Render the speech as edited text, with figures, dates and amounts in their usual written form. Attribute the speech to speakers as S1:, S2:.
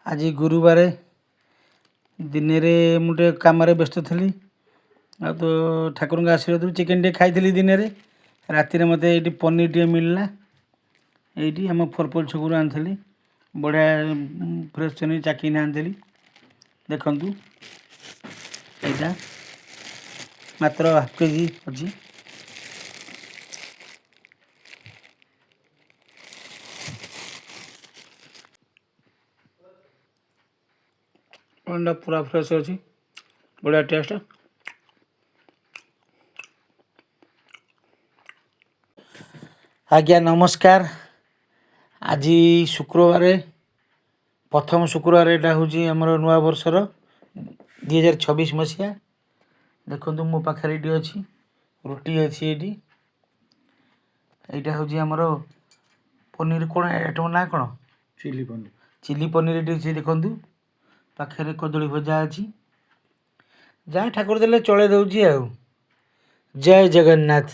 S1: ଆଜି ଗୁରୁବାର ଦିନରେ ମୁଁ ଟିକେ କାମରେ ବ୍ୟସ୍ତ ଥିଲି ଆଉ ତ ଠାକୁରଙ୍କ ଆଶୀର୍ବାଦରୁ ଚିକେନ୍ ଟିକେ ଖାଇଥିଲି ଦିନରେ। ରାତିରେ ମୋତେ ଏଇଠି ପନିର ଟିକେ ମିଳିଲା, ଏଇଠି ଆମ ଫରପଲ ଛକରୁ ଆଣିଥିଲି। ବଢ଼ିଆ ଫ୍ରେଶ୍ ପନିର ଚାଖିକିନା ଆଣିଥିଲି। ଦେଖନ୍ତୁ ଏଇଟା ମାତ୍ର ହାଫ୍ କେଜି ଅଛି। ଅଣ୍ଡା ପୁରା ଫ୍ରେଶ୍ ଅଛି, ବଢ଼ିଆ ଟେଷ୍ଟ। ଆଜ୍ଞା ନମସ୍କାର। ଆଜି ଶୁକ୍ରବାର, ପ୍ରଥମ ଶୁକ୍ରବାର। ଏଇଟା ହେଉଛି ଆମର ନୂଆ ବର୍ଷର 2026 ମସିହା। ଦେଖନ୍ତୁ ମୋ ପାଖରେ ଏଇଠି ଅଛି ରୁଟି ଅଛି, ଏଇଠି ଏଇଟା ହେଉଛି ଆମର ପନିର। କ'ଣ ଆଇଟମ୍ ନା କ'ଣ? ଚିଲି ପନିର। ଚିଲି ପନିର ଏଠି ଅଛି ଦେଖନ୍ତୁ। ପାଖରେ କଦଳୀ ଭଜା ଅଛି। ଯାହା ଠାକୁର ଦେଲେ ଚଳେଇ ଦେଉଛି ଆଉ। ଜୟ ଜଗନ୍ନାଥ।